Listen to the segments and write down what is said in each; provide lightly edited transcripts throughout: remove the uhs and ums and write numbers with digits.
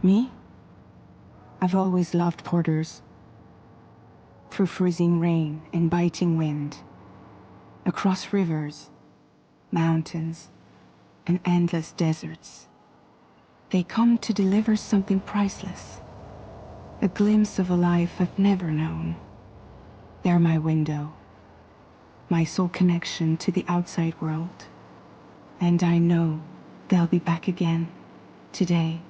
Me? I've always loved porters. Through freezing rain and biting wind, across rivers, mountains, and endless deserts, they come to deliver something priceless, a glimpse of a life I've never known. They're my window, my sole connection to the outside world, and I know they'll be back again today.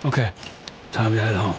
Okay, time to head home.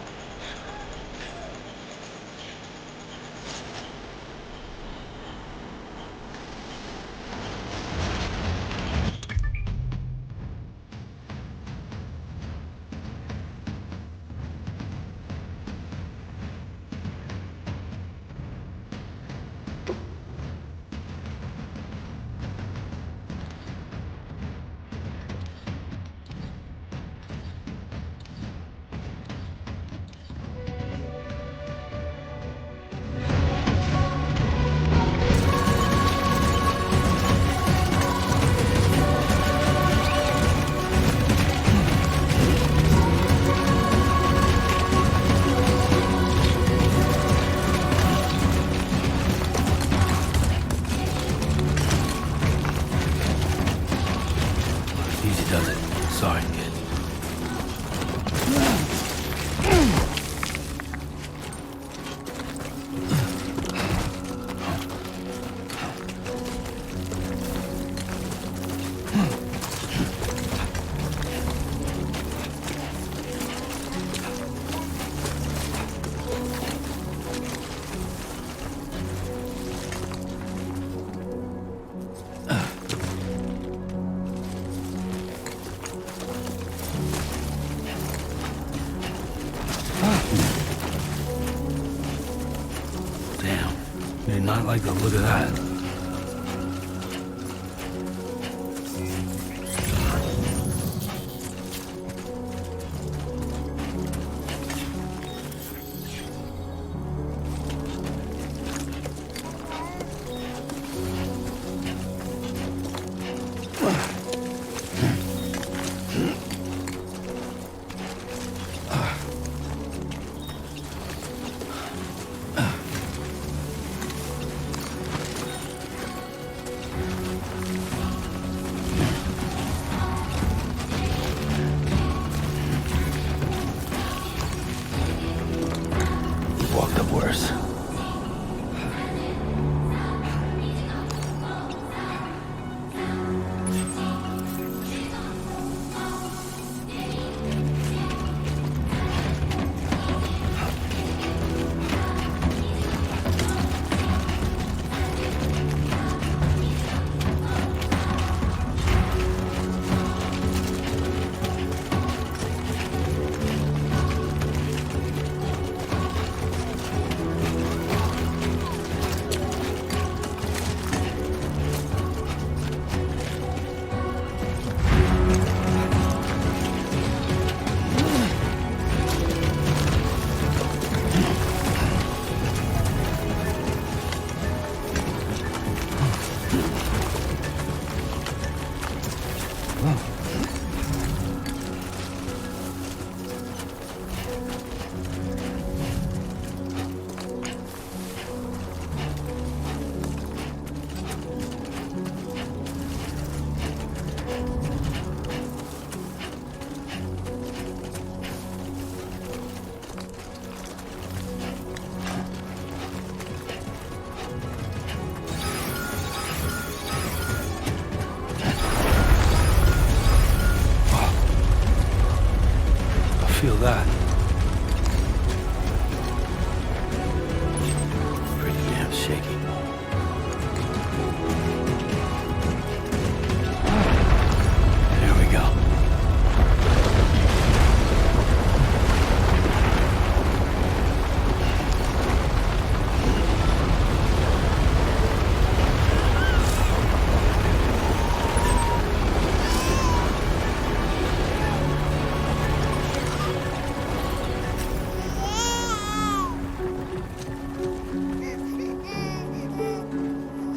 Easy does it. Sorry, kid. Not like the look of that.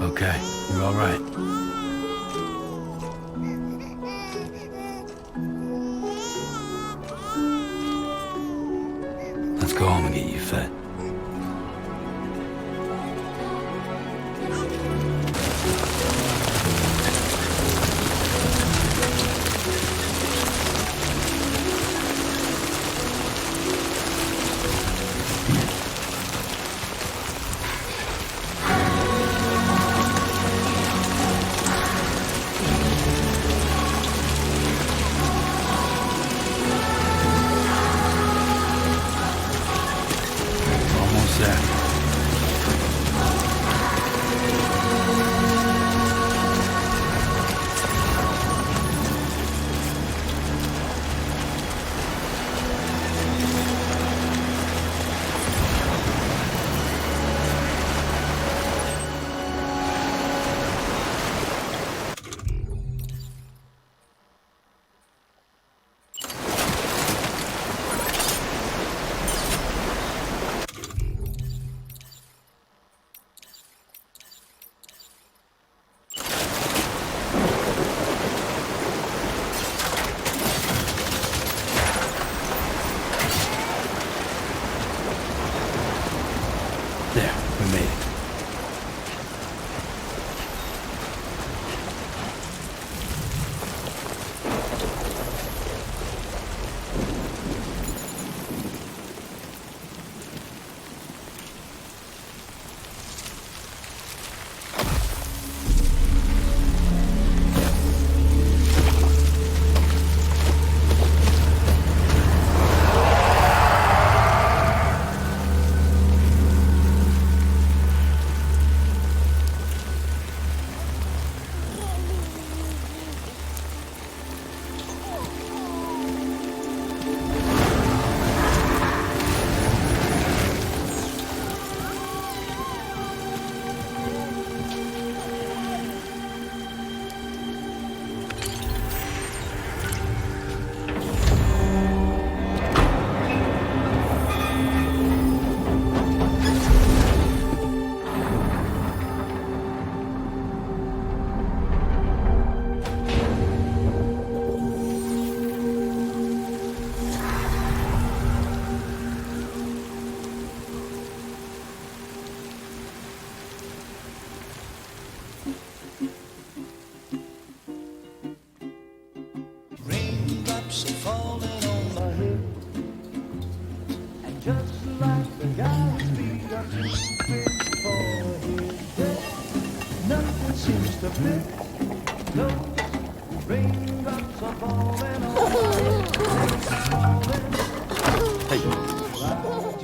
Okay, you're all right. Let's go home and get you fed. There, we made it.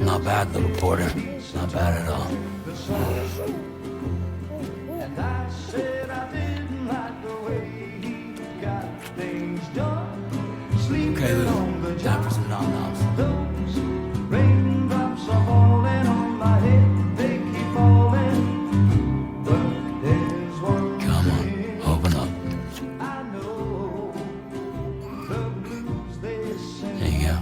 Not bad, little porter. Not bad at all. Okay, Lou. Time for some nom-noms. Come on, open up. There you go.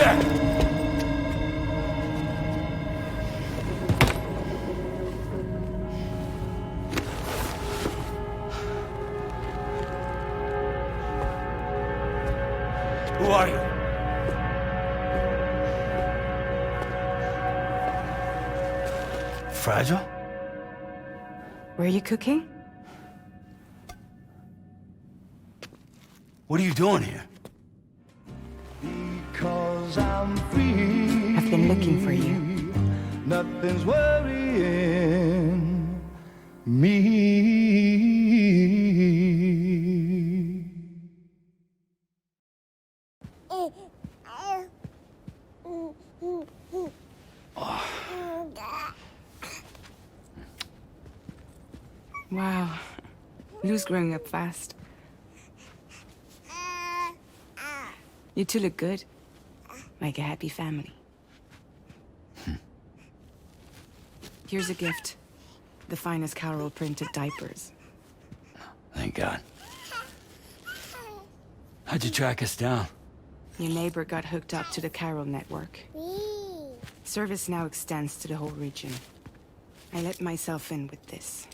there! Who are you? Fragile? Were you cooking? What are you doing here? Because I'm free. I've been looking for you. Nothing's worrying me. Wow. Lou's growing up fast. You two look good. Like a happy family. Here's a gift. The finest Chiral printed diapers. Thank God. How'd you track us down? Your neighbor got hooked up to the Chiral Network. Service now extends to the whole region. I let myself in with this.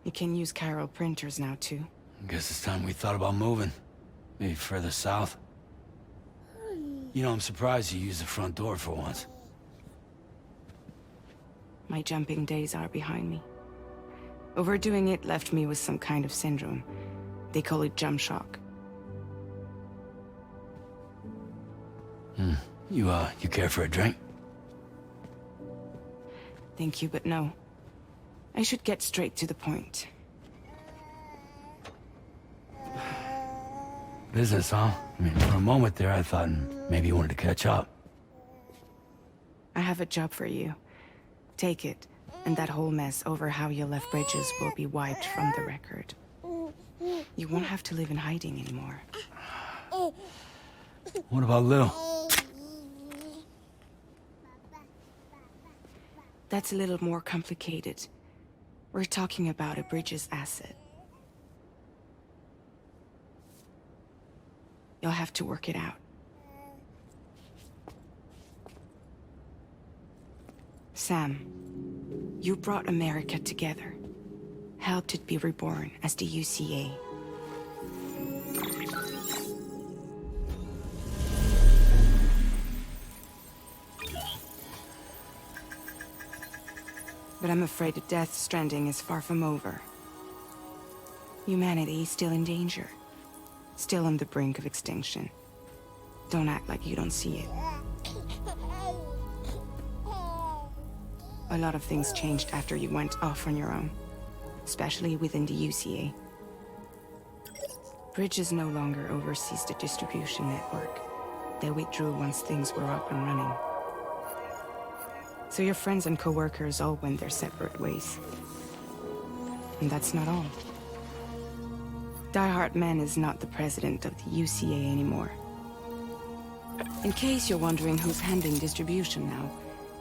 You can use Chiral printers now, too. Guess it's time we thought about moving. Maybe further south. You know, I'm surprised you used the front door for once. My jumping days are behind me. Overdoing it left me with some kind of syndrome. They call it jump shock. You care for a drink? Thank you, but no. I should get straight to the point. Business, huh? I mean, for a moment there, I thought maybe you wanted to catch up. I have a job for you. Take it, and that whole mess over how you left bridges will be wiped from the record. You won't have to live in hiding anymore. What about Lil? That's a little more complicated. We're talking about a bridges asset. You'll have to work it out. Sam, you brought America together. Helped it be reborn as the UCA. But I'm afraid the death Stranding is far from over. Humanity is still in danger. Still on the brink of extinction. Don't act like you don't see it. A lot of things changed after you went off on your own. Especially within the UCA. Bridges no longer oversees the distribution network. They withdrew once things were up and running. So your friends and co-workers all went their separate ways. And that's not all. Die Hard Man is not the president of the UCA anymore. In case you're wondering who's handling distribution now,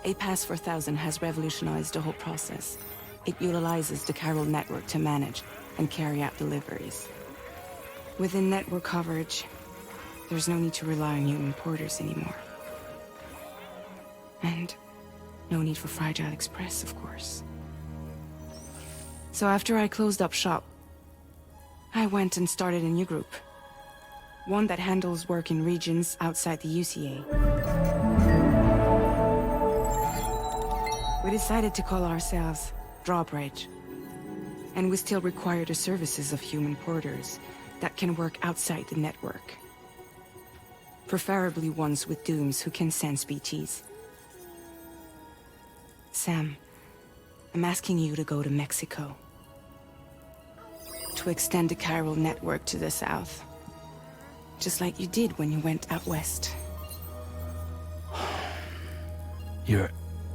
A Pass for 1000 has revolutionized the whole process. It utilizes the Chiral Network to manage and carry out deliveries. Within network coverage, there's no need to rely on human porters anymore. And no need for Fragile Express, of course. So after I closed up shop, I went and started a new group. One that handles work in regions outside the UCA. We decided to call ourselves Drawbridge. And we still require the services of human porters that can work outside the network. Preferably ones with dooms who can sense BTs. Sam, I'm asking you to go to Mexico. To extend the Chiral Network to the south. Just like you did when you went out west. You're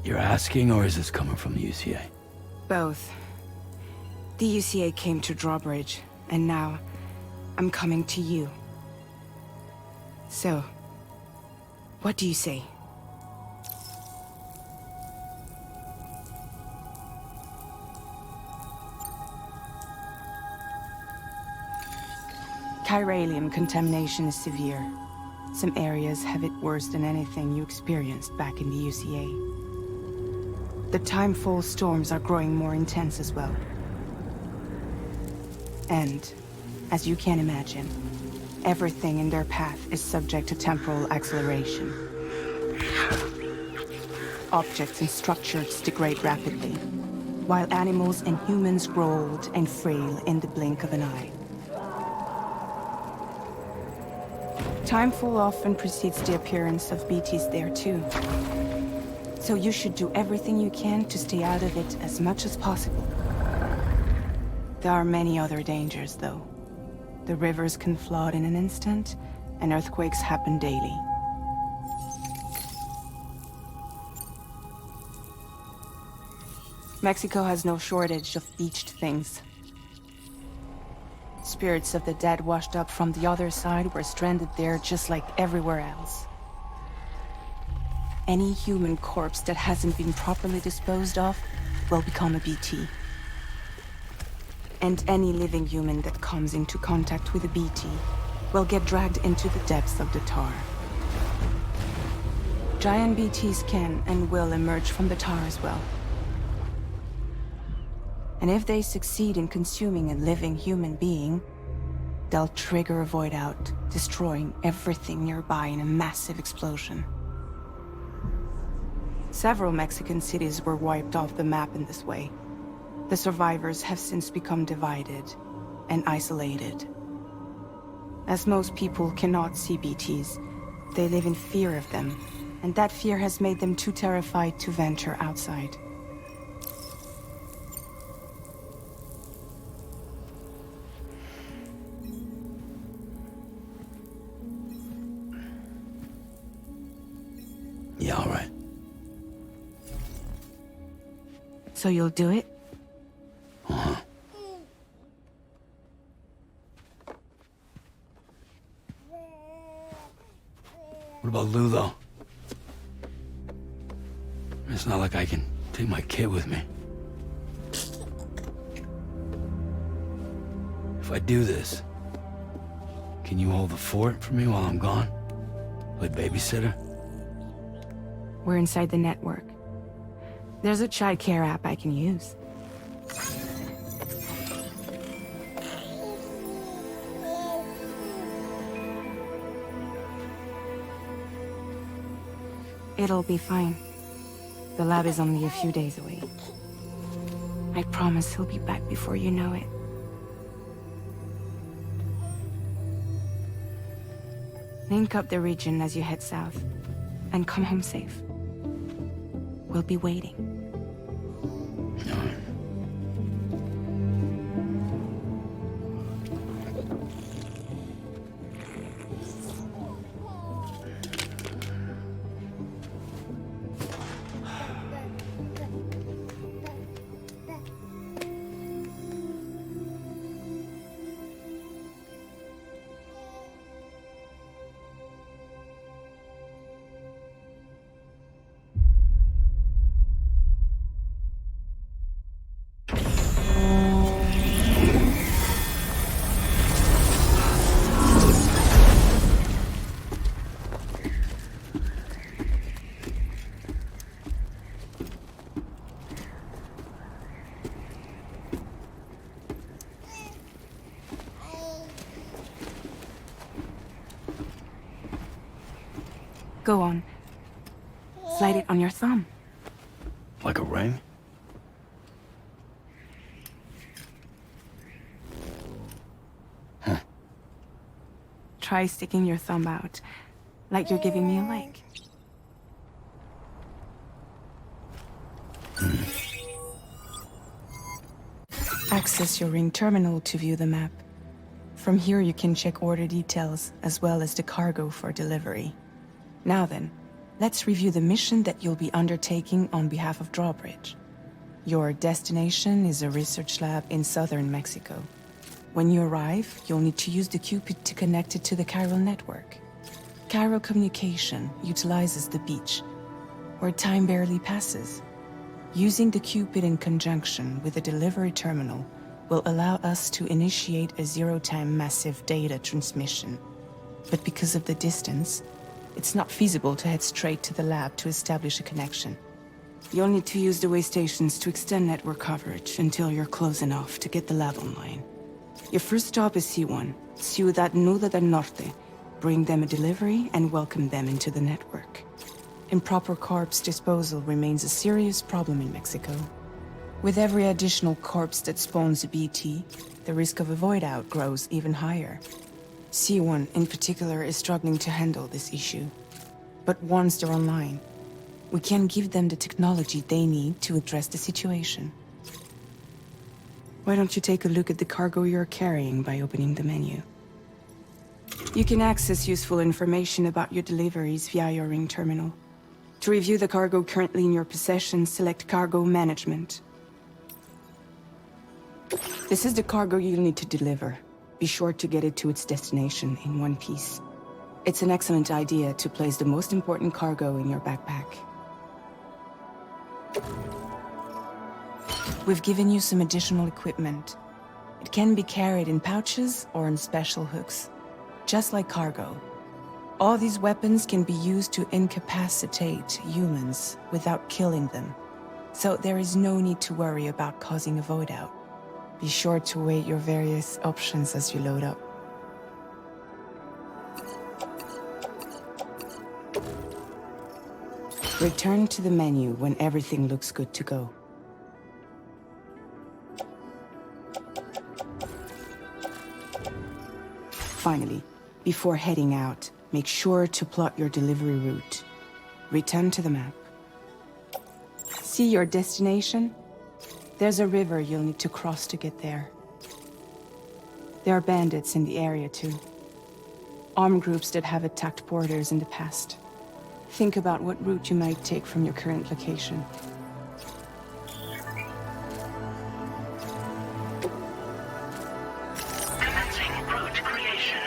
asking, or is this coming from the UCA? Both. The UCA came to Drawbridge, and now I'm coming to you. So, what do you say? Chiralium contamination is severe. Some areas have it worse than anything you experienced back in the UCA. The timefall storms are growing more intense as well. And, as you can imagine, everything in their path is subject to temporal acceleration. Objects and structures degrade rapidly, while animals and humans grow old and frail in the blink of an eye. Timefall often precedes the appearance of BTs there too. So you should do everything you can to stay out of it as much as possible. There are many other dangers, though. The rivers can flood in an instant, and earthquakes happen daily. Mexico has no shortage of beached things. Spirits of the dead washed up from the other side were stranded there just like everywhere else. Any human corpse that hasn't been properly disposed of will become a BT. And any living human that comes into contact with a BT will get dragged into the depths of the tar. Giant BTs can and will emerge from the tar as well. And if they succeed in consuming a living human being, they'll trigger a void out, destroying everything nearby in a massive explosion. Several Mexican cities were wiped off the map in this way. The survivors have since become divided and isolated. As most people cannot see BTs, they live in fear of them, and that fear has made them too terrified to venture outside. Yeah, all right. So you'll do it? Uh-huh. What about Lou, though? It's not like I can take my kid with me. If I do this, can you hold the fort for me while I'm gone? Play babysitter? We're inside the network. There's a child care app I can use. It'll be fine. The lab is only a few days away. I promise he'll be back before you know it. Link up the region as you head south, and come home safe. We'll be waiting. Go on. Slide it on your thumb. Like a ring? Huh. Try sticking your thumb out, like you're giving me a like. Access your ring terminal to view the map. From here you can check order details, as well as the cargo for delivery. Now then, let's review the mission that you'll be undertaking on behalf of Drawbridge. Your destination is a research lab in southern Mexico. When you arrive, you'll need to use the Cupid to connect it to the Chiral Network. Chiral communication utilizes the beach, where time barely passes. Using the Cupid in conjunction with a delivery terminal will allow us to initiate a zero-time massive data transmission. but because of the distance, it's not feasible to head straight to the lab to establish a connection. You'll need to use the way stations to extend network coverage until you're close enough to get the lab online. Your first stop is C1, Ciudad Nuda del Norte. Bring them a delivery and welcome them into the network. Improper corpse disposal remains a serious problem in Mexico. With every additional corpse that spawns a BT, the risk of a void out grows even higher. C1 in particular is struggling to handle this issue. But once they're online, we can give them the technology they need to address the situation. Why don't you take a look at the cargo you're carrying by opening the menu? You can access useful information about your deliveries via your ring terminal. To review the cargo currently in your possession, select Cargo Management. This is the cargo you'll need to deliver. Be sure to get it to its destination in one piece. It's an excellent idea to place the most important cargo in your backpack. We've given you some additional equipment. It can be carried in pouches or in special hooks, just like cargo. All these weapons can be used to incapacitate humans without killing them, so there is no need to worry about causing a void out. Be sure to weigh your various options as you load up. Return to the menu when everything looks good to go. Finally, before heading out, make sure to plot your delivery route. Return to the map. See your destination? There's a river you'll need to cross to get there. There are bandits in the area too. Armed groups that have attacked borders in the past. Think about what route you might take from your current location. Commencing route creation.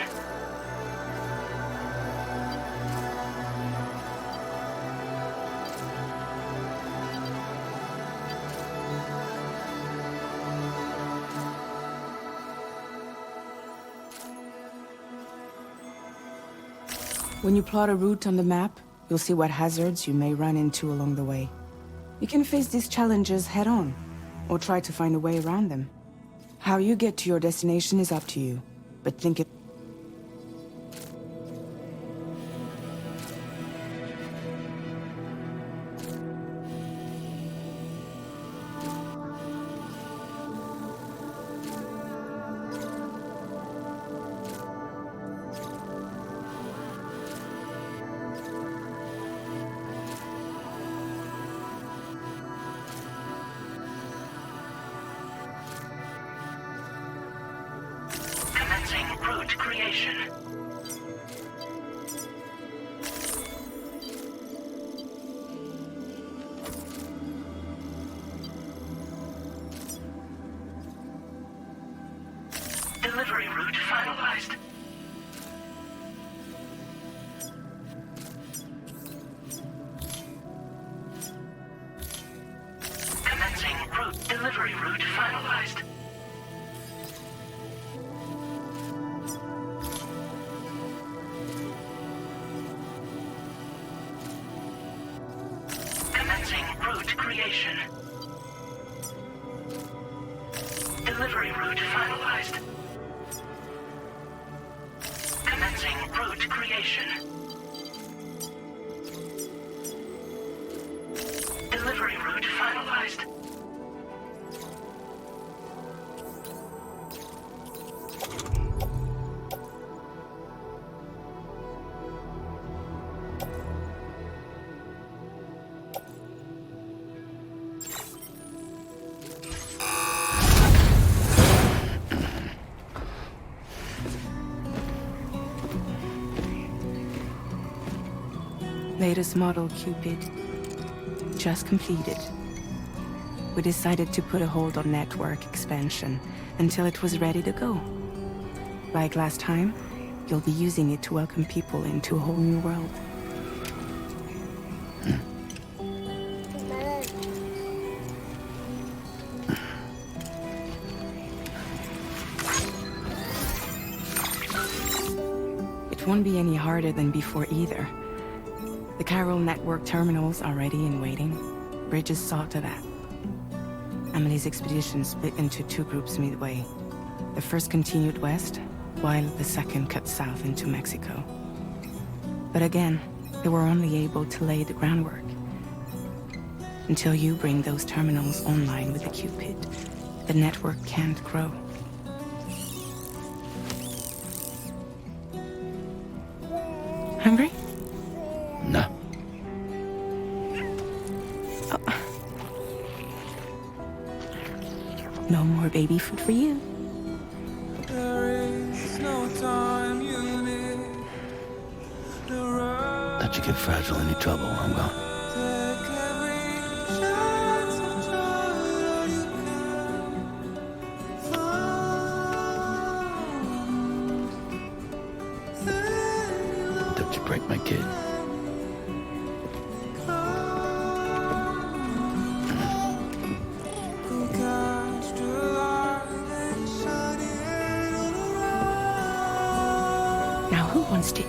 When you plot a route on the map, you'll see what hazards you may run into along the way. You can face these challenges head-on, or try to find a way around them. How you get to your destination is up to you, but think it... Commencing route creation. Delivery route finalized. Commencing route delivery route finalized. Commencing route creation. Delivery route finalized. Commencing route creation. Delivery route finalized. Latest model Cupid. Just completed. We decided to put a hold on network expansion until it was ready to go. Like last time, you'll be using it to welcome people into a whole new world. won't be any harder than before either. The Chiral Network terminals are ready and waiting. Bridges saw to that. Emily's expedition split into two groups midway. The first continued west, while the second cut south into Mexico. But again, they were only able to lay the groundwork. Until you bring those terminals online with the Cupid, the network can't grow. Hungry? No. No more baby food for you. Let you get fragile any trouble, I'm gone. Don't you break my kid. Now who wants to eat?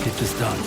Get this done.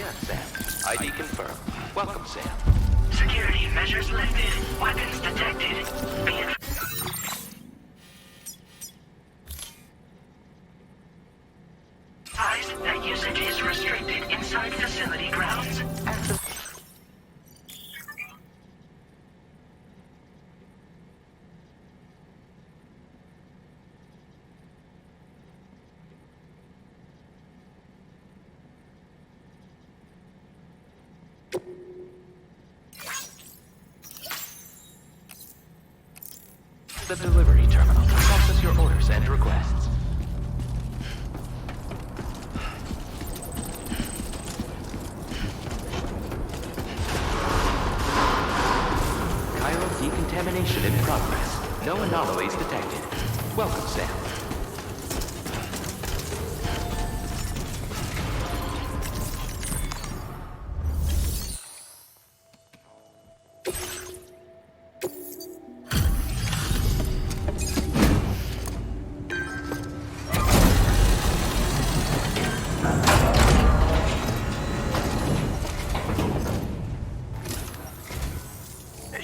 return, Sam. ID confirmed. Welcome, Sam. Security measures lifted. Weapons detected. Be advised that usage is restricted inside facility grounds. The delivery terminal to process your orders and requests. Chiral decontamination in progress. No anomalies detected. Welcome, Sam.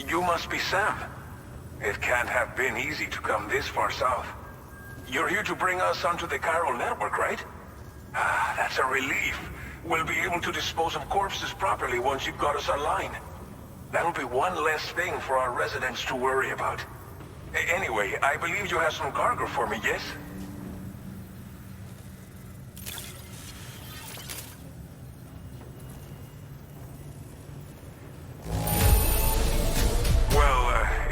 You must be Sam. It can't have been easy to come this far south. You're here to bring us onto the Chiral Network, right? Ah, that's a relief. We'll be able to dispose of corpses properly once you've got us online. That'll be one less thing for our residents to worry about. Anyway, I believe you have some cargo for me, yes?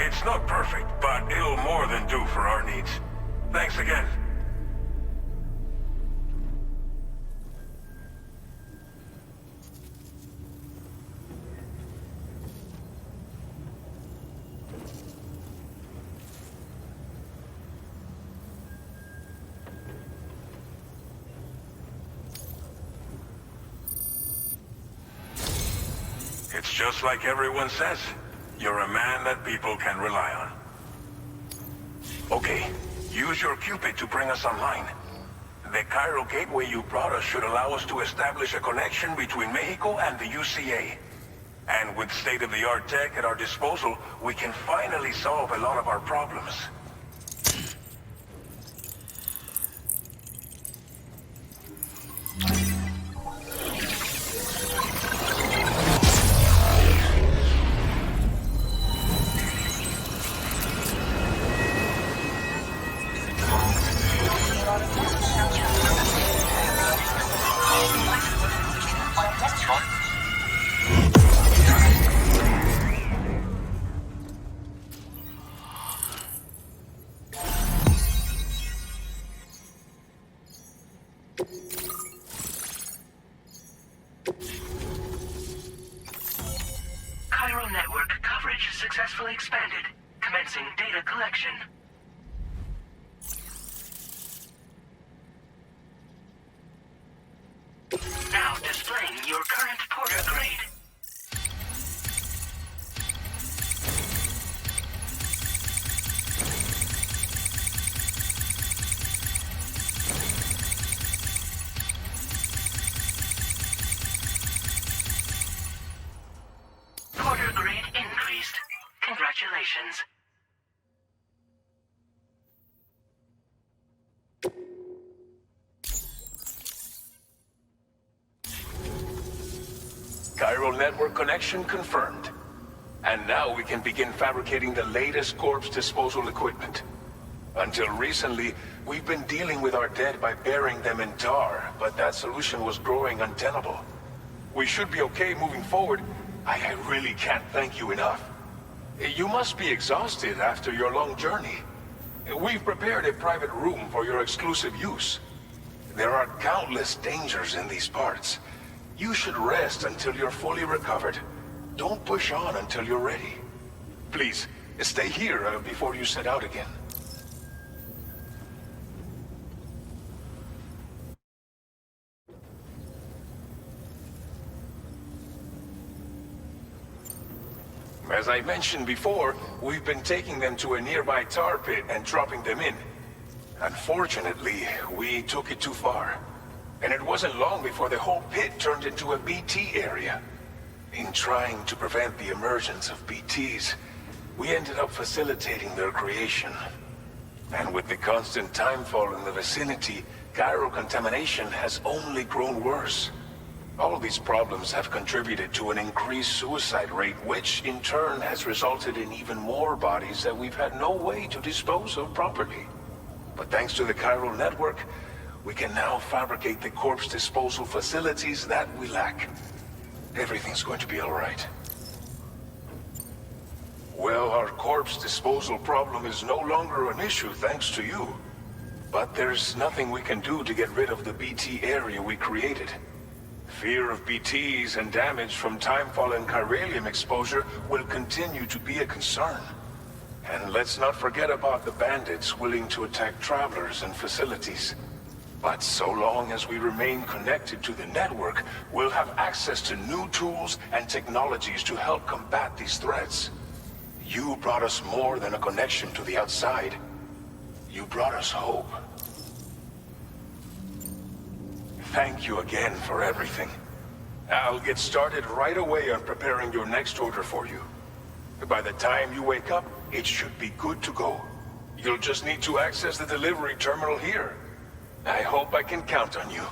It's not perfect, but it'll more than do for our needs. Thanks again. It's just like everyone says. You're a man that people can rely on. Okay, use your Cupid to bring us online. The Chiral gateway you brought us should allow us to establish a connection between Mexico and the UCA. And with state-of-the-art tech at our disposal, we can finally solve a lot of our problems. Chiral Network coverage successfully expanded. Commencing data collection. Now displaying your current porter grade. Porter grade increased. Congratulations. Chiral network connection confirmed. And now we can begin fabricating the latest corpse disposal equipment. Until recently, we've been dealing with our dead by burying them in tar, but that solution was growing untenable. We should be okay moving forward. I really can't thank you enough. You must be exhausted after your long journey. We've prepared a private room for your exclusive use. There are countless dangers in these parts. You should rest until you're fully recovered. Don't push on until you're ready. Please, stay here before you set out again. As I mentioned before, we've been taking them to a nearby tar pit and dropping them in. Unfortunately, we took it too far. And it wasn't long before the whole pit turned into a BT area. In trying to prevent the emergence of BTs, we ended up facilitating their creation. And with the constant timefall in the vicinity, chiral contamination has only grown worse. All these problems have contributed to an increased suicide rate, which in turn has resulted in even more bodies that we've had no way to dispose of properly. But thanks to the Chiral Network, we can now fabricate the corpse disposal facilities that we lack. Everything's going to be all right. Well, our corpse disposal problem is no longer an issue thanks to you. But there's nothing we can do to get rid of the BT area we created. Fear of BTs and damage from timefall and chiralium exposure will continue to be a concern. And let's not forget about the bandits willing to attack travelers and facilities. But so long as we remain connected to the network, we'll have access to new tools and technologies to help combat these threats. You brought us more than a connection to the outside. You brought us hope. Thank you again for everything. I'll get started right away on preparing your next order for you. By the time you wake up, it should be good to go. You'll just need to access the delivery terminal here. I hope I can count on you.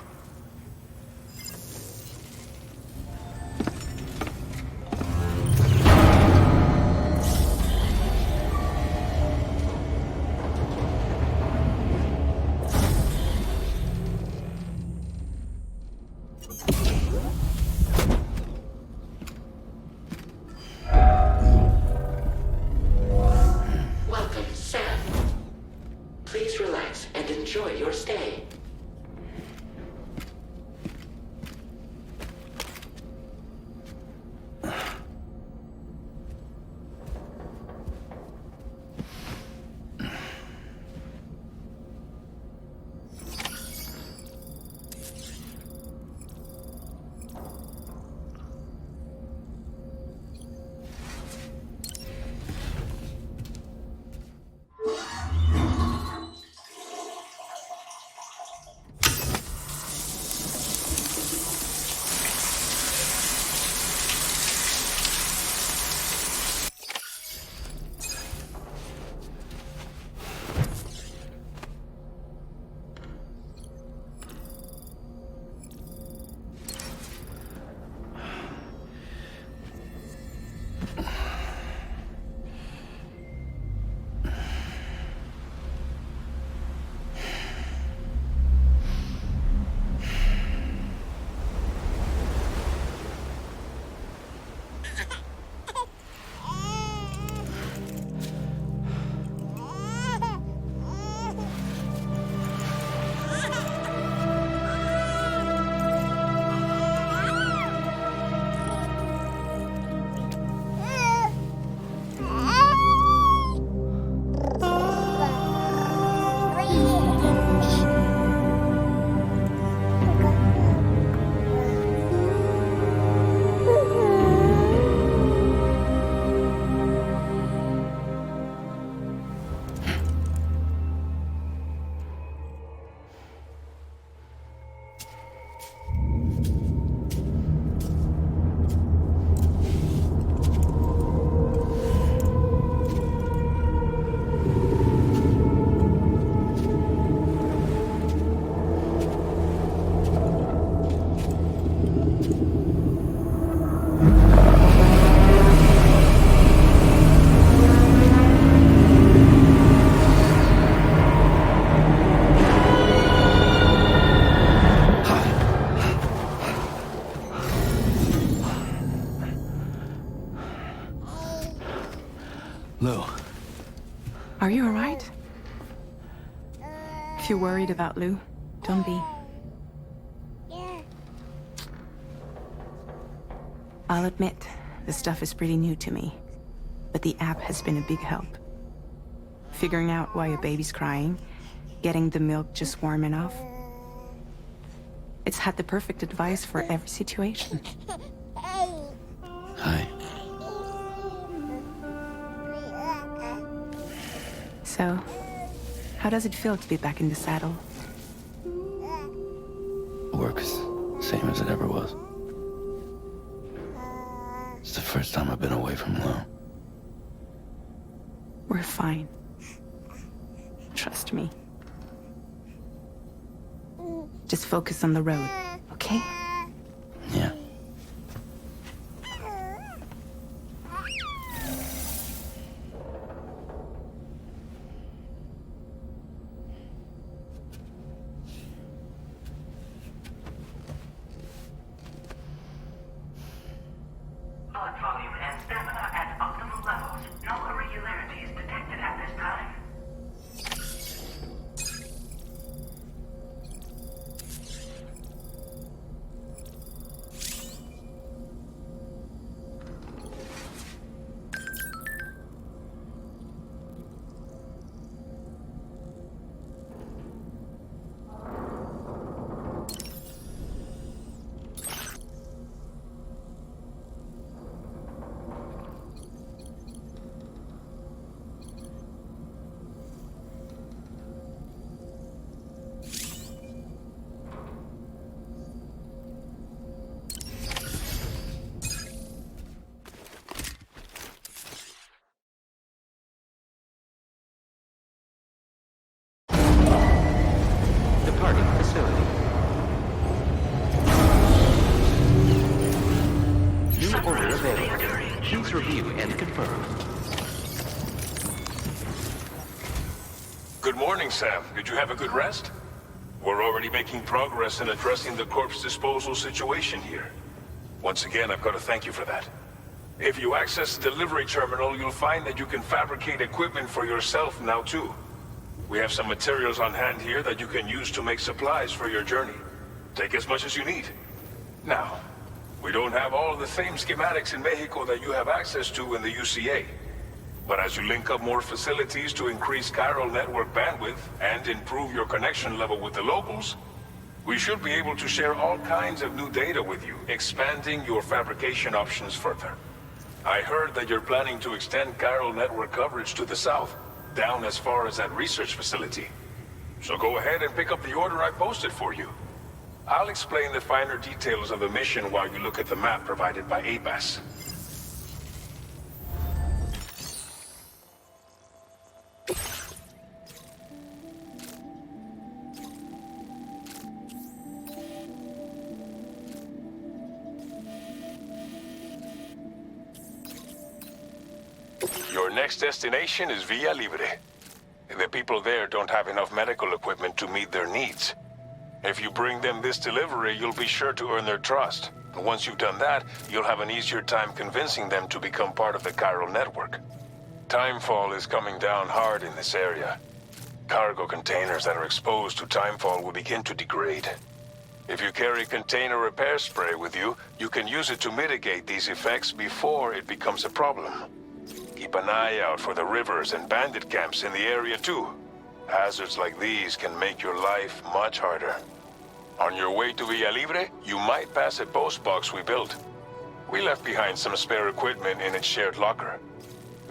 Lou. Are you alright? If you're worried about Lou, don't be. I'll admit, this stuff is pretty new to me, but the app has been a big help. Figuring out why a baby's crying, getting the milk just warm enough. It's had the perfect advice for every situation. Hi. So, how does it feel to be back in the saddle? work is the same as it ever was. It's the first time I've been away from Lo. We're fine. Trust me. Just focus on the road, okay? Yeah. Blood volume and stamina at optimal levels. No irregularities detected at this time. Departing facility. New order available. Please review and confirm. Good morning, Sam. Did you have a good rest? We're already making progress in addressing the corpse disposal situation here. Once again, I've got to thank you for that. If you access the delivery terminal, you'll find that you can fabricate equipment for yourself now too. We have some materials on hand here that you can use to make supplies for your journey. Take as much as you need. Now, we don't have all the same schematics in Mexico that you have access to in the UCA. But as you link up more facilities to increase Chiral Network bandwidth and improve your connection level with the locals, we should be able to share all kinds of new data with you, expanding your fabrication options further. I heard that you're planning to extend Chiral Network coverage to the south, down as far as that research facility. So go ahead and pick up the order I posted for you. I'll explain the finer details of the mission while you look at the map provided by ABAS. Your next destination is Villa Libre. The people there don't have enough medical equipment to meet their needs. If you bring them this delivery, you'll be sure to earn their trust. And once you've done that, you'll have an easier time convincing them to become part of the Chiral Network. Timefall is coming down hard in this area. Cargo containers that are exposed to timefall will begin to degrade. If you carry container repair spray with you, you can use it to mitigate these effects before it becomes a problem. Keep an eye out for the rivers and bandit camps in the area too. Hazards like these can make your life much harder. On your way to Villa Libre, you might pass a post box we built. We left behind some spare equipment in its shared locker.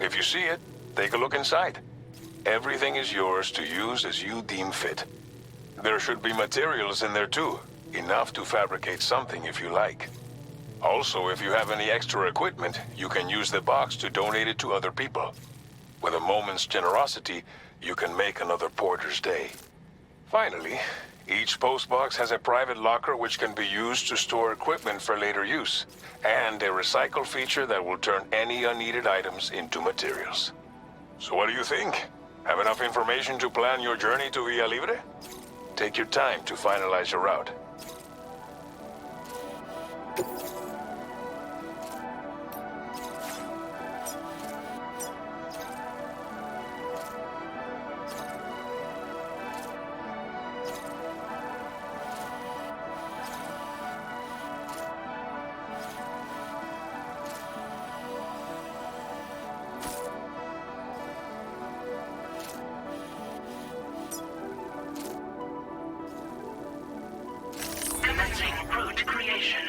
If you see it, take a look inside. Everything is yours to use as you deem fit. There should be materials in there too, enough to fabricate something if you like. Also, if you have any extra equipment, you can use the box to donate it to other people. With a moment's generosity, you can make another porter's day. Finally, each postbox has a private locker which can be used to store equipment for later use, and a recycle feature that will turn any unneeded items into materials. So what do you think? Have enough information to plan your journey to Villa Libre? Take your time to finalize your route. Commencing route creation.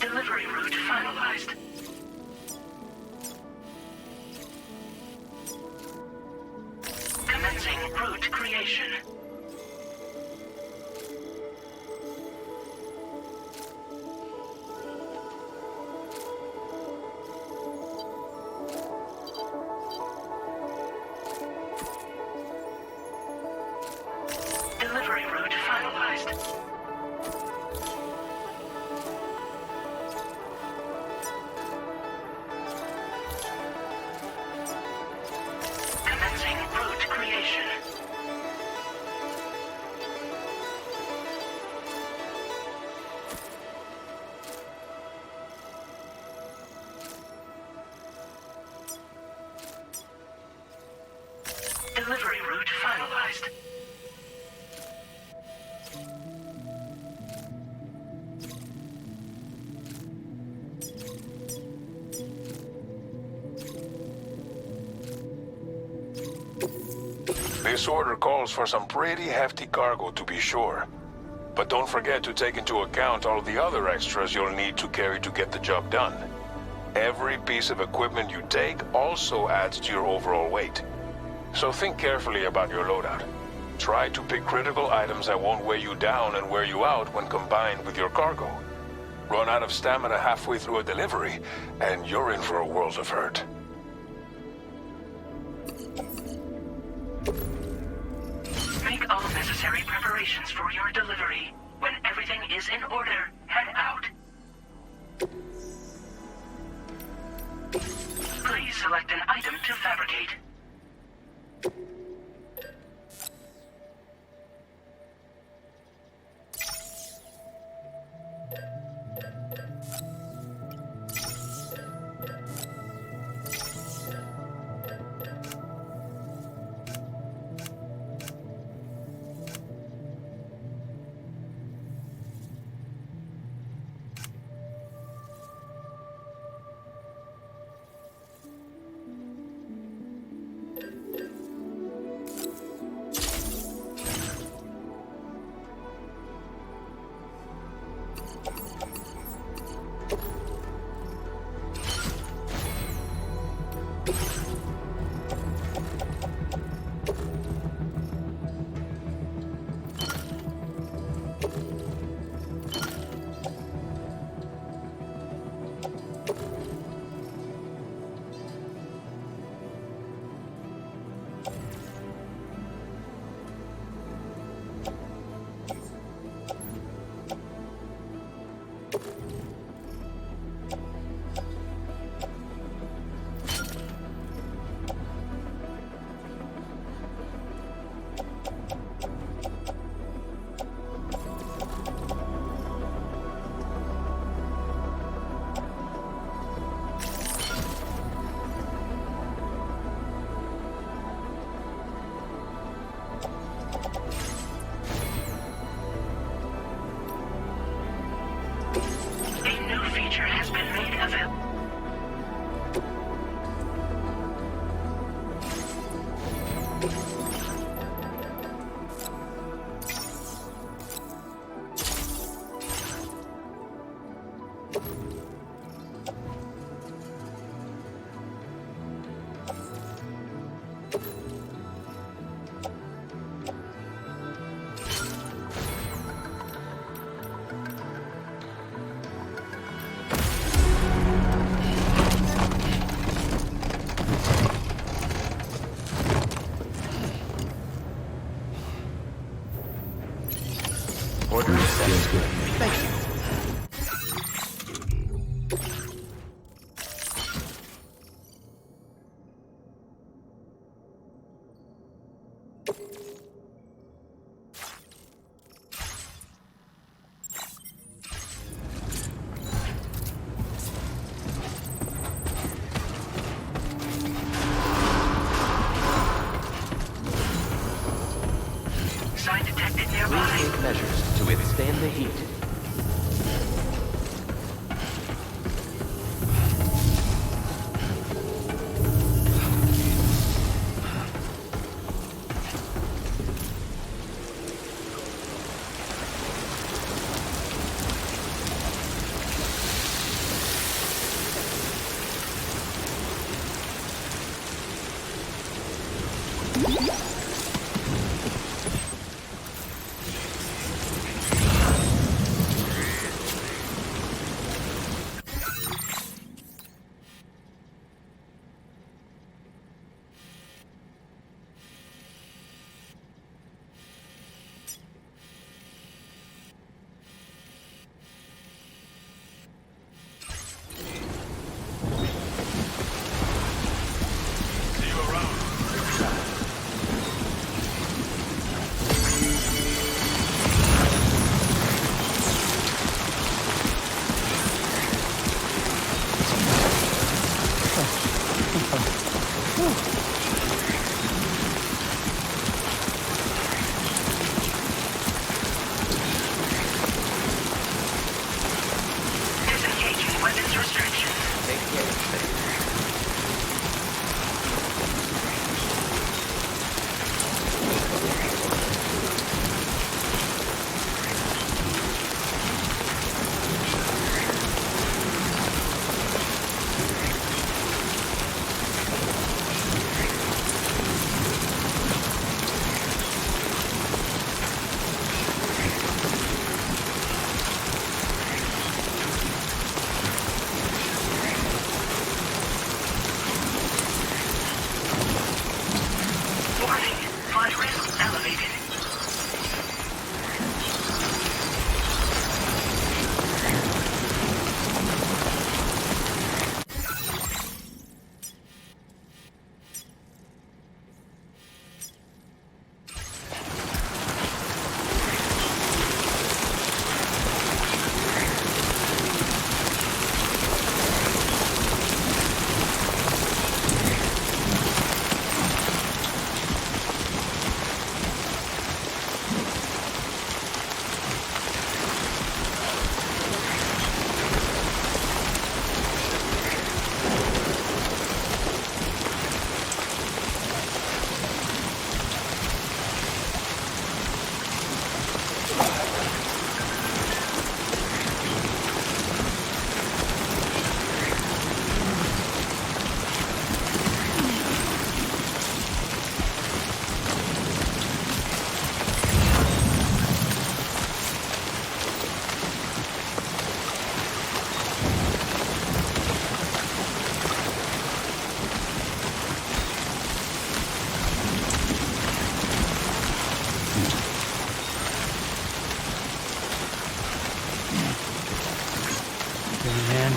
Delivery route finalized. creation. Delivery route finalized. Commencing route creation. Delivery route finalized. This order calls for some pretty hefty cargo to be sure. But don't forget to take into account all the other extras you'll need to carry to get the job done. Every piece of equipment you take also adds to your overall weight. So think carefully about your loadout. Try to pick critical items that won't weigh you down and wear you out when combined with your cargo. Run out of stamina halfway through a delivery, and you're in for a world of hurt. Make all necessary preparations for your delivery. When everything is in order, head out. Please select an item to fabricate. Order feels good. Thank you. Sign detected nearby. Please take measures to withstand the heat. restrictions. Take care, stay. Warning, flood risk elevated. Man.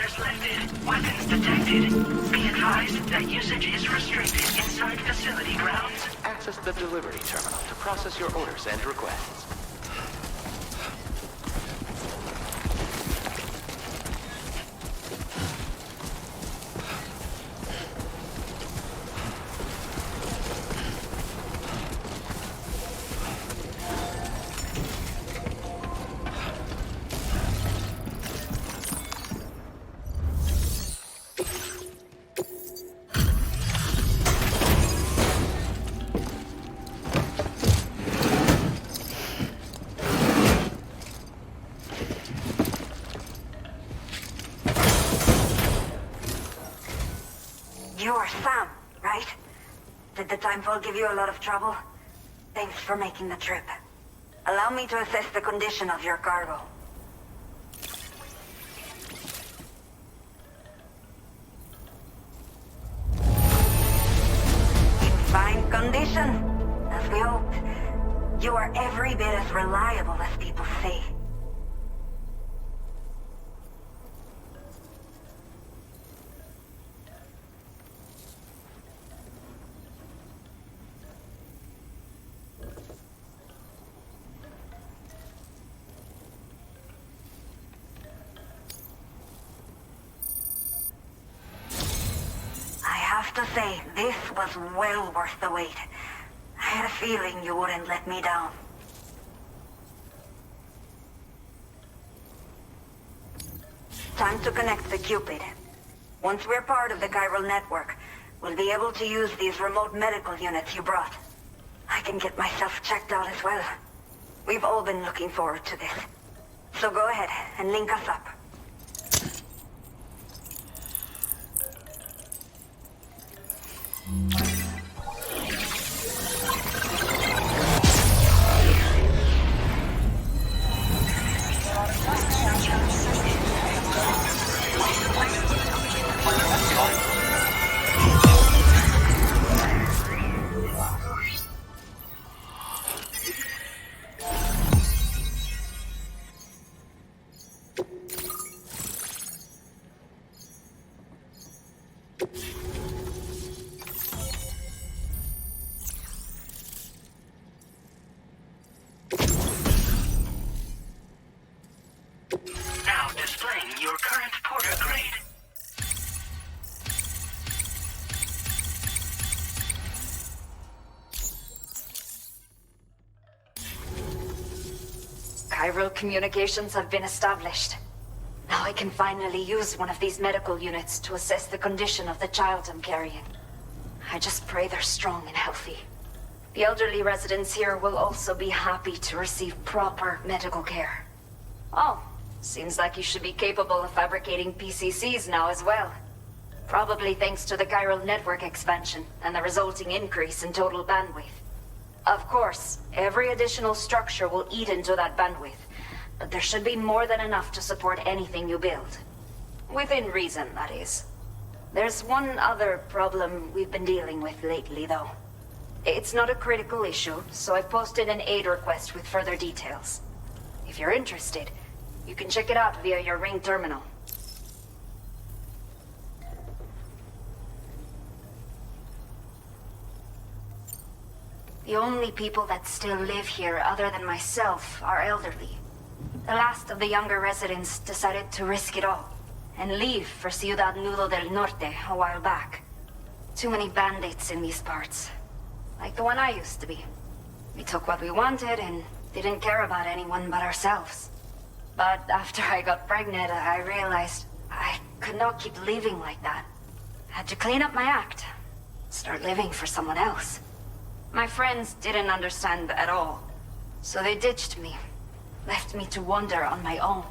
Sensors lifted. Weapons detected. Be advised that usage is restricted inside facility grounds. Access the delivery terminal to process your orders and requests. You're Sam, right? Did the timefall give you a lot of trouble? Thanks for making the trip. Allow me to assess the condition of your cargo. In fine condition, as we hoped. You are every bit as reliable as people say. To say, this was well worth the wait. I had a feeling you wouldn't let me down. Time to connect the Cupid. Once we're part of the Chiral Network, we'll be able to use these remote medical units you brought. I can get myself checked out as well. We've all been looking forward to this. So go ahead and link us up. Now displaying your current porter grade. Chiral communications have been established. Now I can finally use one of these medical units to assess the condition of the child I'm carrying. I just pray they're strong and healthy. The elderly residents here will also be happy to receive proper medical care. Oh, seems like you should be capable of fabricating PCCs now as well. Probably thanks to the Chiral Network expansion and the resulting increase in total bandwidth. Of course, every additional structure will eat into that bandwidth, but there should be more than enough to support anything you build. Within reason, that is. There's one other problem we've been dealing with lately, though. It's not a critical issue, so I've posted an aid request with further details. If you're interested, you can check it out via your ring terminal. The only people that still live here other than myself are elderly. The last of the younger residents decided to risk it all and leave for Ciudad Nudo del Norte a while back. Too many bandits in these parts. Like the one I used to be. We took what we wanted and didn't care about anyone but ourselves. But after I got pregnant, I realized I could not keep living like that. I had to clean up my act. Start living for someone else. My friends didn't understand at all. So they ditched me. Left me to wander on my own.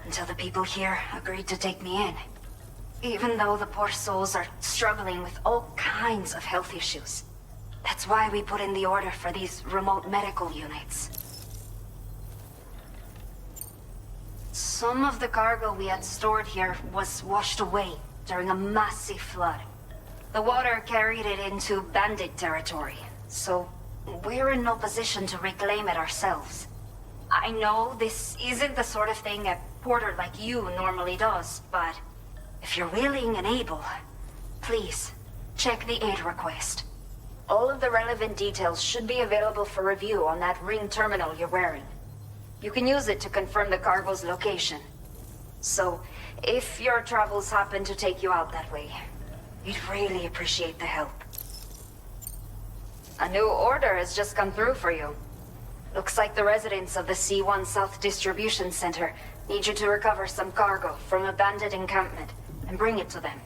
Until the people here agreed to take me in. Even though the poor souls are struggling with all kinds of health issues. That's why we put in the order for these remote medical units. Some of the cargo we had stored here was washed away during a massive flood. The water carried it into bandit territory, so we're in no position to reclaim it ourselves. I know this isn't the sort of thing a porter like you normally does, but if you're willing and able, please, check the aid request. All of the relevant details should be available for review on that ring terminal you're wearing. You can use it to confirm the cargo's location. So, if your travels happen to take you out that way, we'd really appreciate the help. A new order has just come through for you. Looks like the residents of the C1 South Distribution Center need you to recover some cargo from a bandit encampment and bring it to them.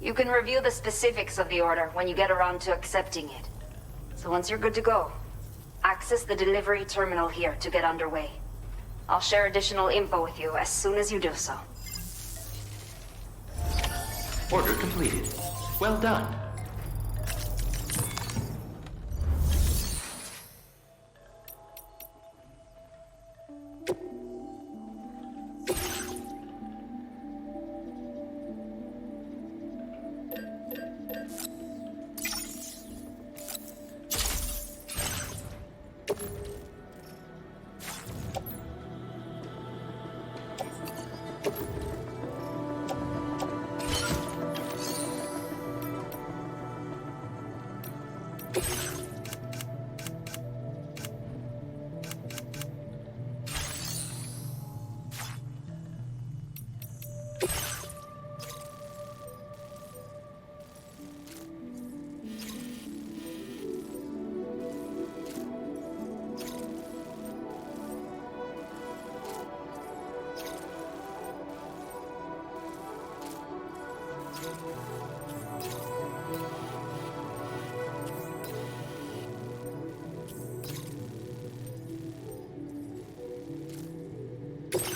You can review the specifics of the order when you get around to accepting it. So once you're good to go, access the delivery terminal here to get underway. I'll share additional info with you as soon as you do so. Order completed. Well done.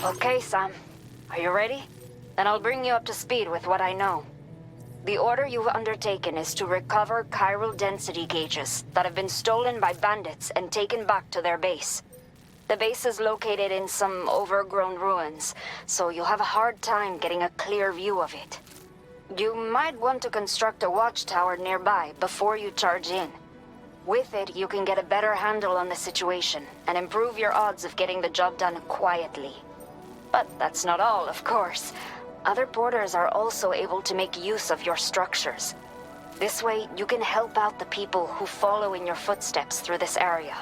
Okay, Sam. Are you ready? Then I'll bring you up to speed with what I know. The order you've undertaken is to recover chiral density gauges that have been stolen by bandits and taken back to their base. The base is located in some overgrown ruins, so you'll have a hard time getting a clear view of it. You might want to construct a watchtower nearby before you charge in. With it, you can get a better handle on the situation and improve your odds of getting the job done quietly. But that's not all, of course. Other porters are also able to make use of your structures. This way, you can help out the people who follow in your footsteps through this area.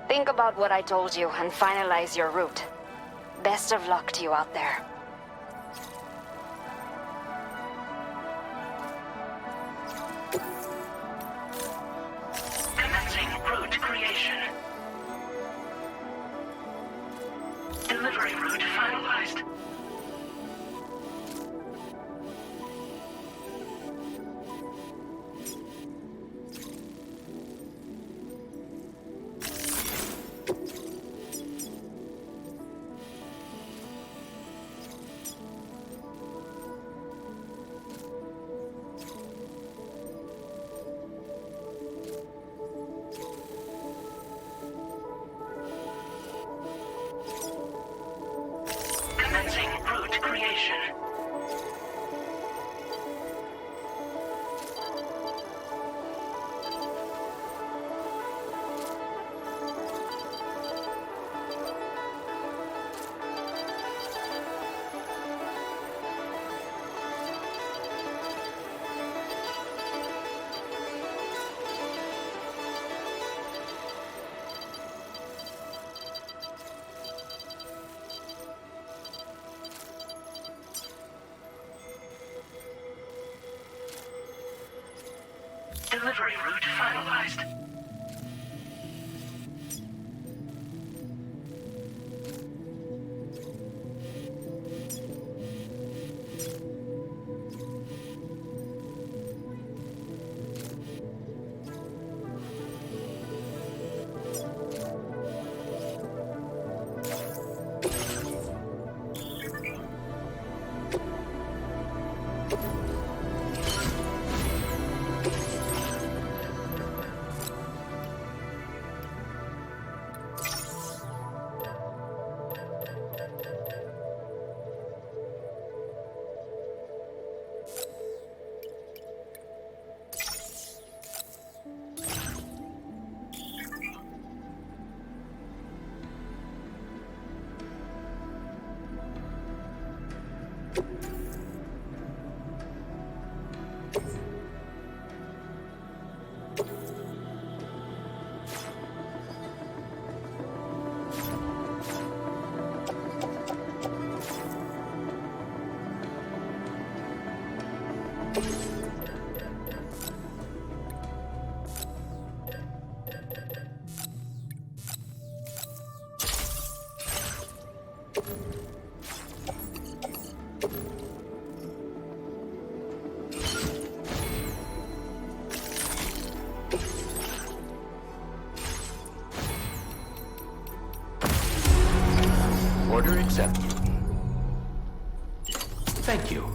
Think about what I told you and finalize your route. Best of luck to you out there. Commencing route creation. Delivery route finalized. Commencing route creation. Delivery route finalized. Order accepted. Thank you.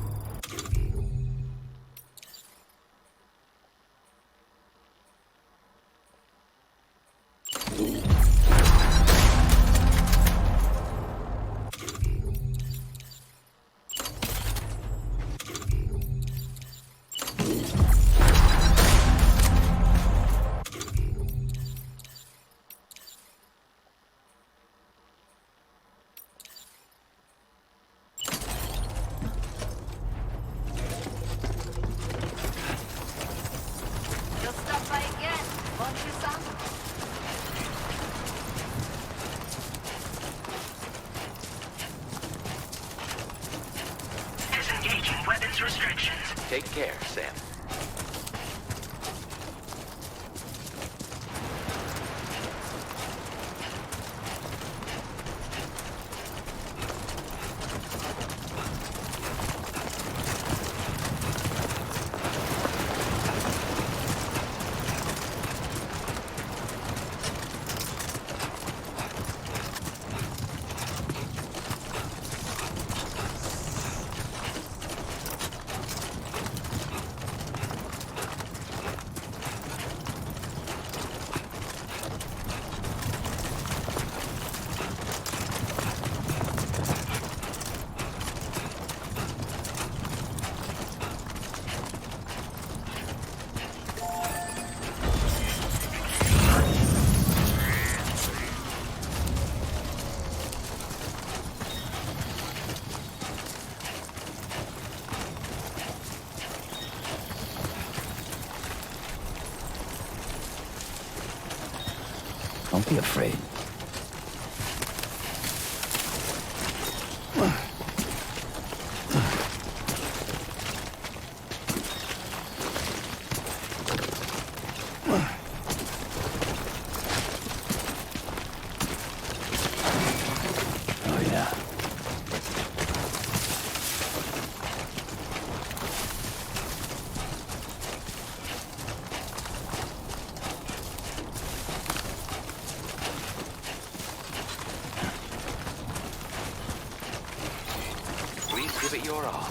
Disengaging weapons restrictions. Take care, Sam. Don't be afraid. Oh, yeah. Please give it your all.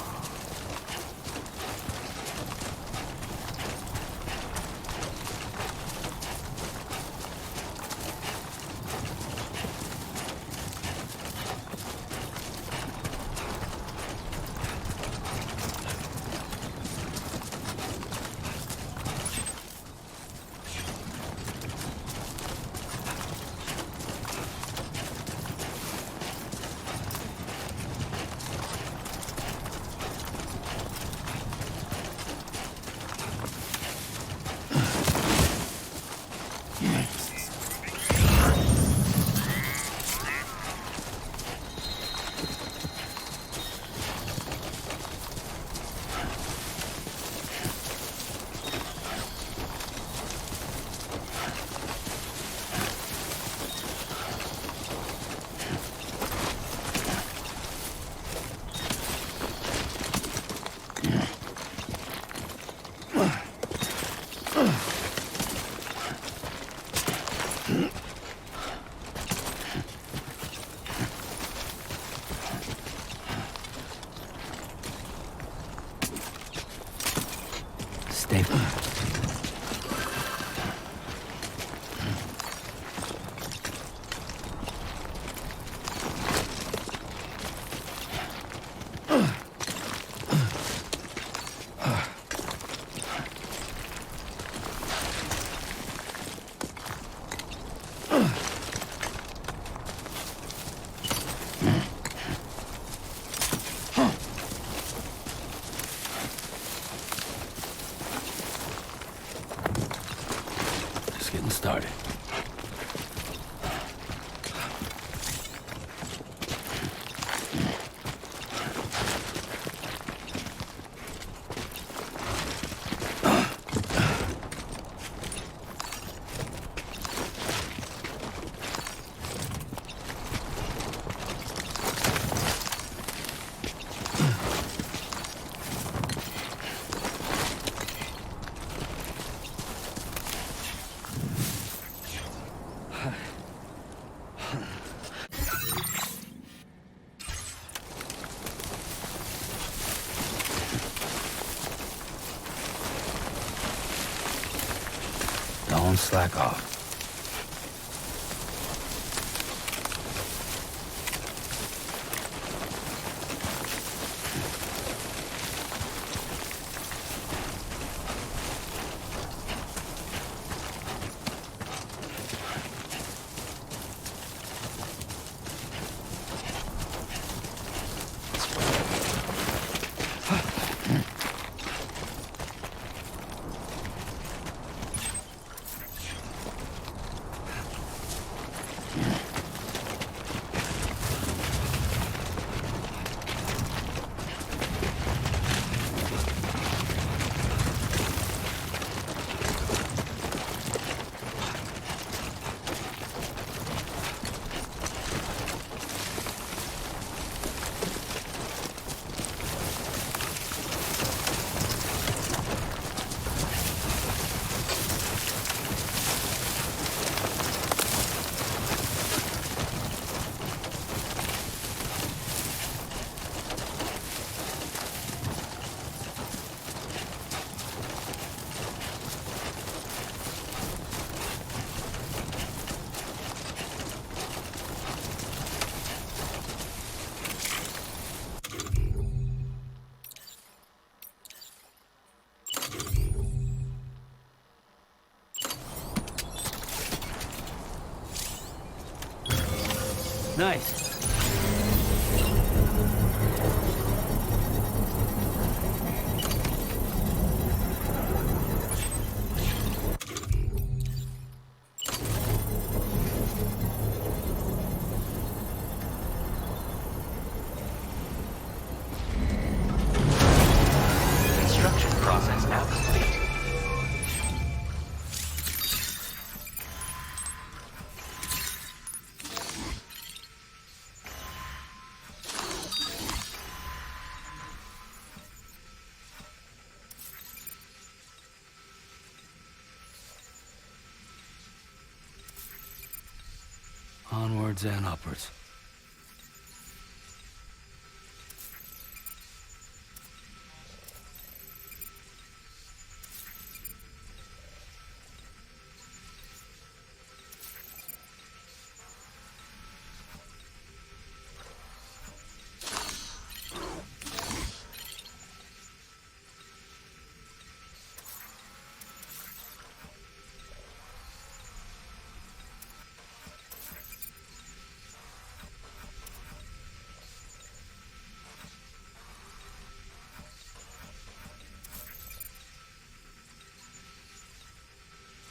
Stay. Just getting started. Don't slack off. Nice. Construction process now complete. Onwards and upwards.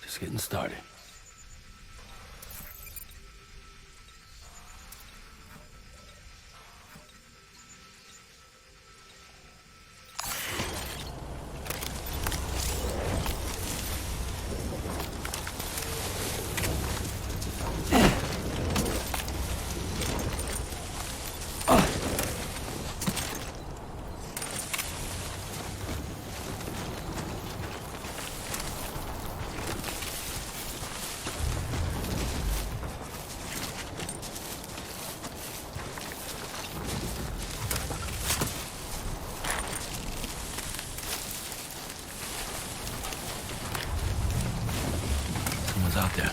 Just getting started. Someone's out there.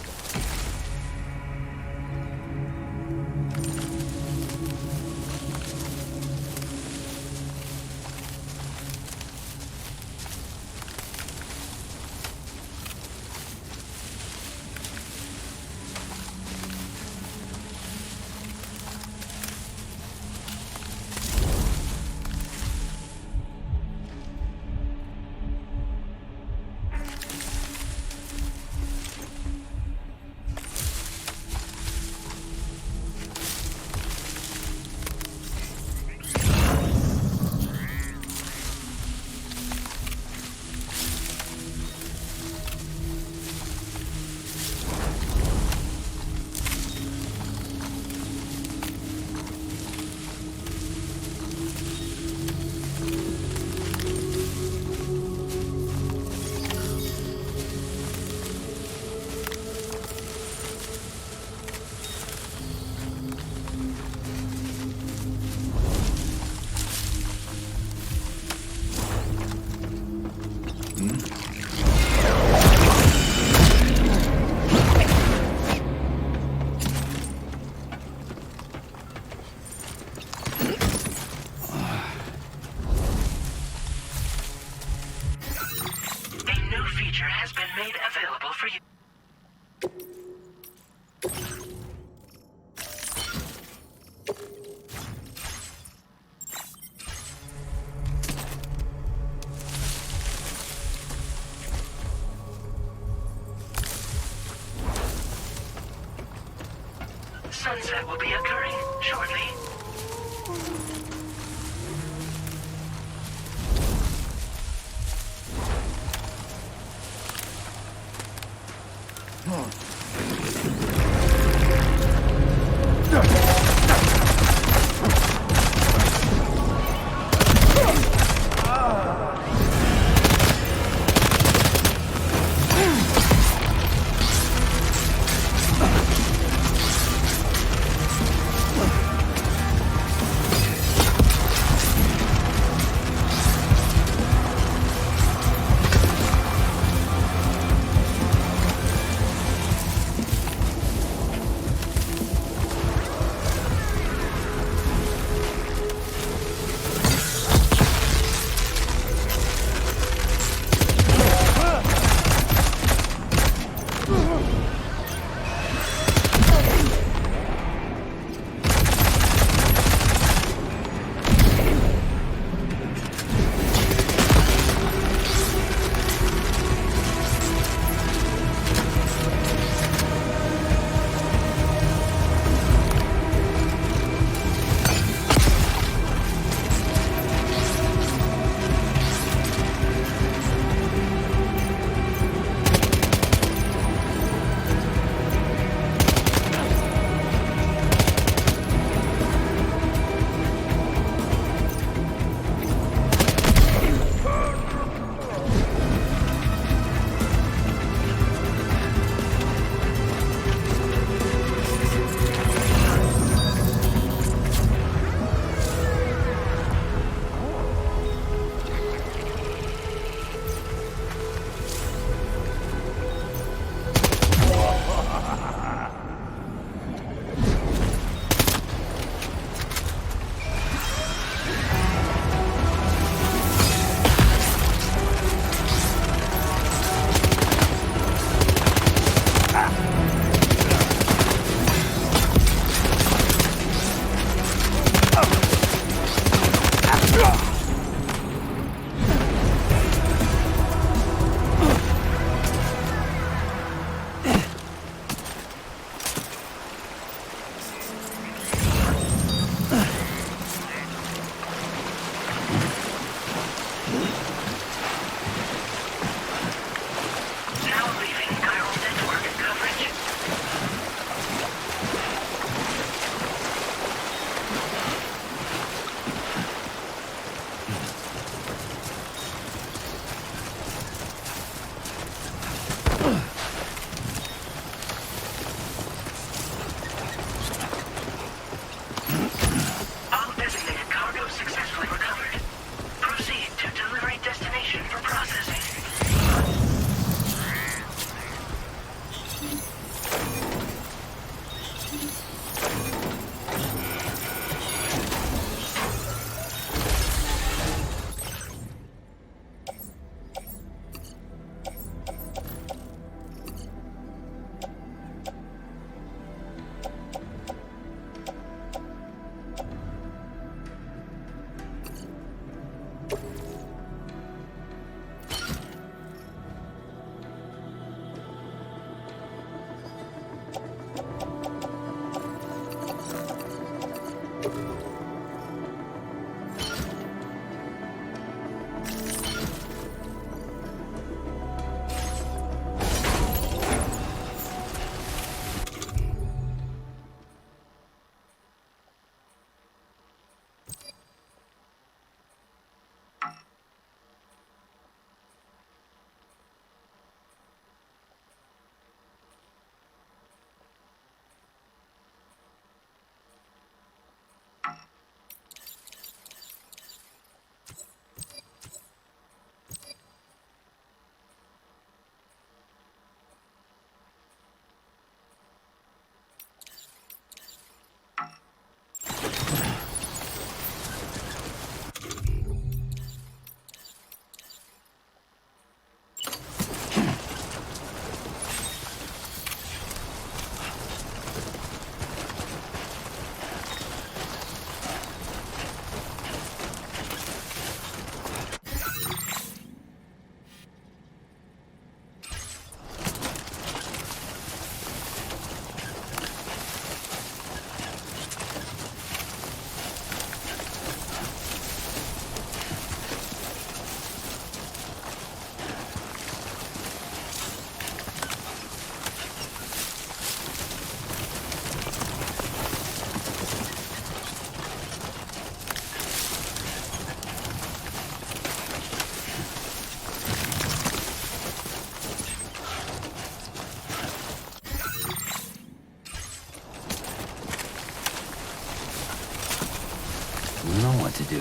feature has been made available for you. Sunset will be occurring shortly.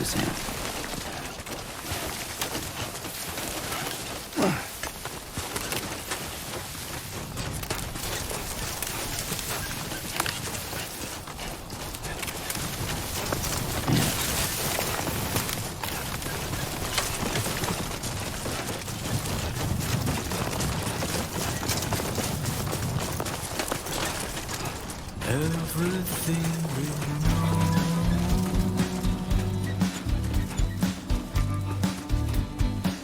Sam. Everything we know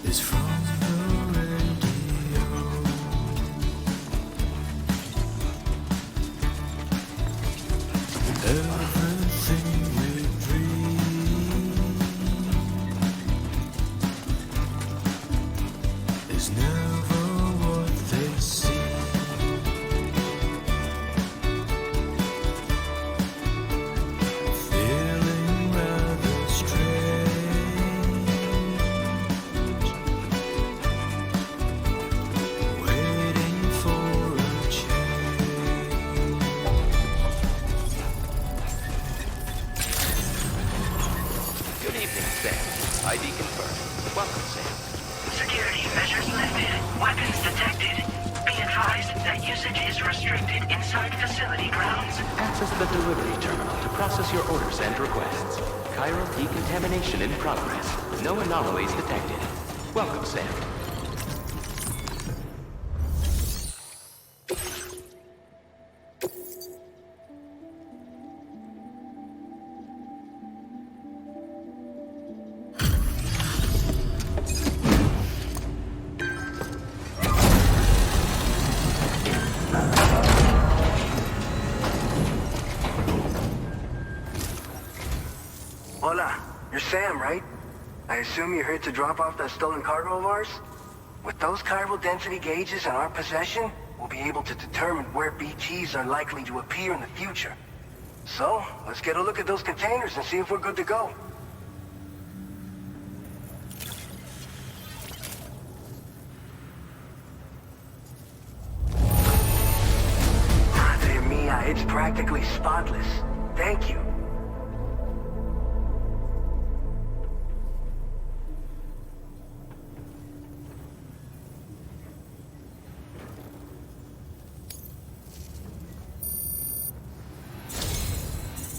is from the radio. Everything we dream is never what they seem. ID confirmed. Welcome, Sam. Security measures lifted. Weapons detected. Be advised that usage is restricted inside facility grounds. Access the delivery terminal to process your orders and requests. Chiral decontamination in progress. No anomalies detected. Welcome, Sam. Hola, you're Sam, right? I assume you're here to drop off that stolen cargo of ours? With those chiral density gauges in our possession, we'll be able to determine where BTs are likely to appear in the future. So, let's get a look at those containers and see if we're good to go. Madre mia, it's practically spotless. Thank you.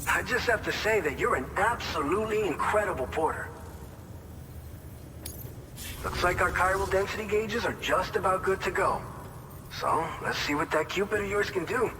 I just have to say that you're an absolutely incredible porter. Looks like our chiral density gauges are just about good to go. So, let's see what that Cupid of yours can do.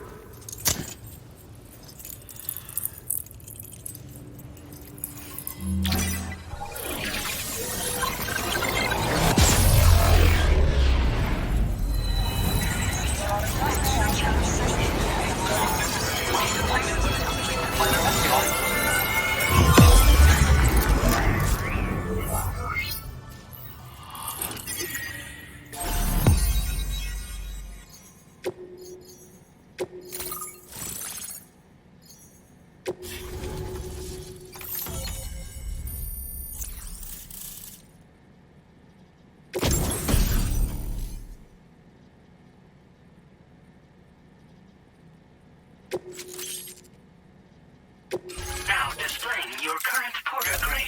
Now displaying your current porter grade.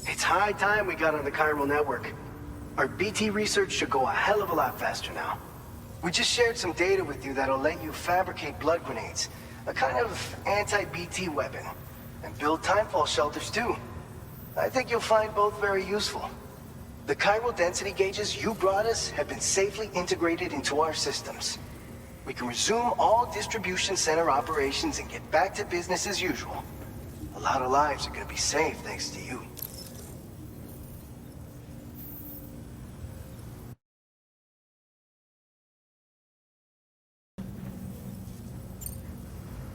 It's high time we got on the Chiral Network. Our BT research should go a hell of a lot faster now. We just shared some data with you that'll let you fabricate blood grenades, a kind of anti-BT weapon, and build timefall shelters too. I think you'll find both very useful. The chiral density gauges you brought us have been safely integrated into our systems. We can resume all distribution center operations and get back to business as usual. A lot of lives are gonna be saved thanks to you.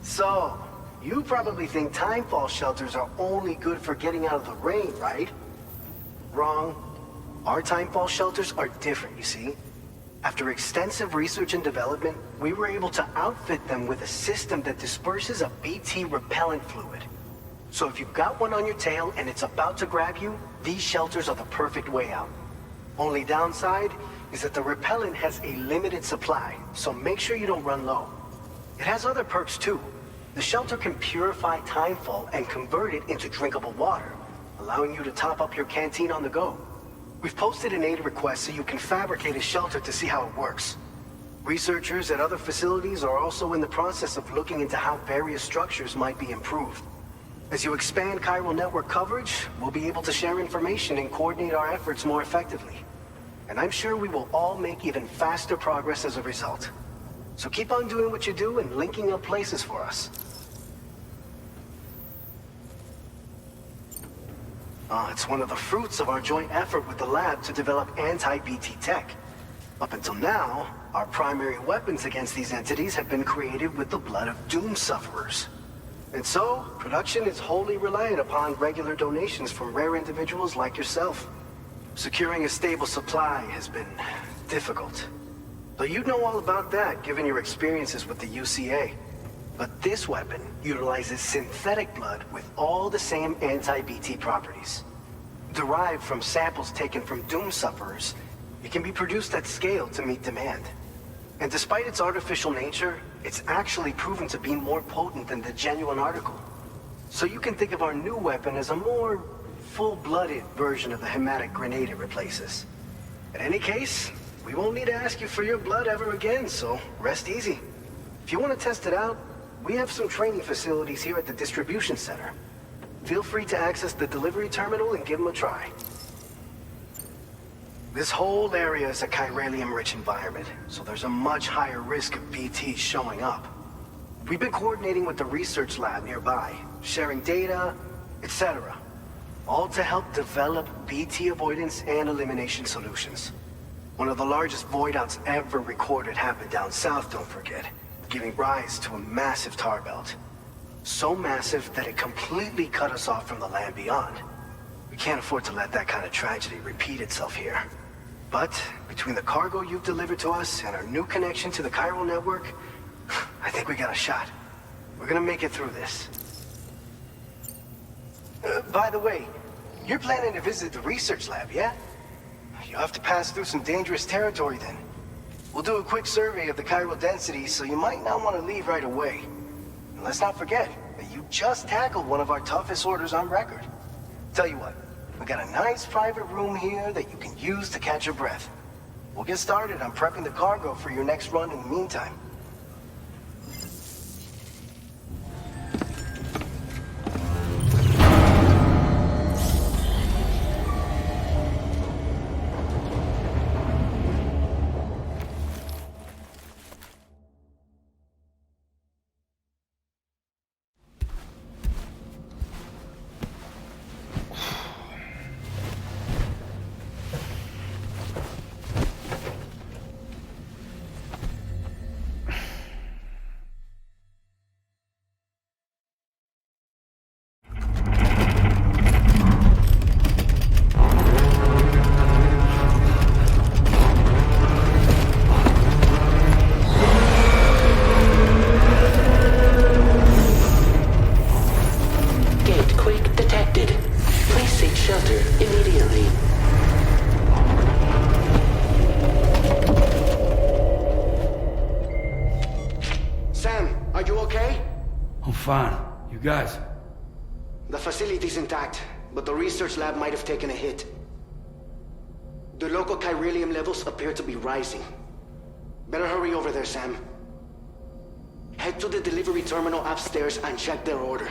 So, you probably think timefall shelters are only good for getting out of the rain, right? Wrong. Our timefall shelters are different, you see. After extensive research and development, we were able to outfit them with a system that disperses a BT repellent fluid. So if you've got one on your tail and it's about to grab you, these shelters are the perfect way out. Only downside, is that the repellent has a limited supply, so make sure you don't run low. It has other perks too. The shelter can purify timefall and convert it into drinkable water, allowing you to top up your canteen on the go. We've posted an aid request so you can fabricate a shelter to see how it works. Researchers at other facilities are also in the process of looking into how various structures might be improved. As you expand Chiral Network coverage, we'll be able to share information and coordinate our efforts more effectively. And I'm sure we will all make even faster progress as a result. So keep on doing what you do and linking up places for us. It's one of the fruits of our joint effort with the lab to develop anti-BT tech. Up until now, our primary weapons against these entities have been created with the blood of doom sufferers. And so, production is wholly reliant upon regular donations from rare individuals like yourself. Securing a stable supply has been difficult. Though you'd know all about that given your experiences with the UCA. But this weapon utilizes synthetic blood with all the same anti-BT properties. Derived from samples taken from doom sufferers, it can be produced at scale to meet demand. And despite its artificial nature, it's actually proven to be more potent than the genuine article. So you can think of our new weapon as a more full-blooded version of the hematic grenade it replaces. In any case, we won't need to ask you for your blood ever again, so rest easy. If you want to test it out, we have some training facilities here at the distribution center. Feel free to access the delivery terminal and give them a try. This whole area is a chiralium-rich environment, so there's a much higher risk of BTs showing up. We've been coordinating with the research lab nearby, sharing data, etc. All to help develop BT avoidance and elimination solutions. One of the largest void outs ever recorded happened down south, don't forget, giving rise to a massive tar belt. So massive that it completely cut us off from the land beyond. We can't afford to let that kind of tragedy repeat itself here. But between the cargo you've delivered to us and our new connection to the Chiral Network, I think we got a shot. We're gonna make it through this. By the way, you're planning to visit the research lab, yeah? You'll have to pass through some dangerous territory then. We'll do a quick survey of the chiral density, so you might not want to leave right away. And let's not forget that you just tackled one of our toughest orders on record. Tell you what, we got a nice private room here that you can use to catch your breath. We'll get started on prepping the cargo for your next run in the meantime. Fine. You guys? The facility's intact, but the research lab might have taken a hit. The local chiralium levels appear to be rising. Better hurry over there, Sam. Head to the delivery terminal upstairs and check their order.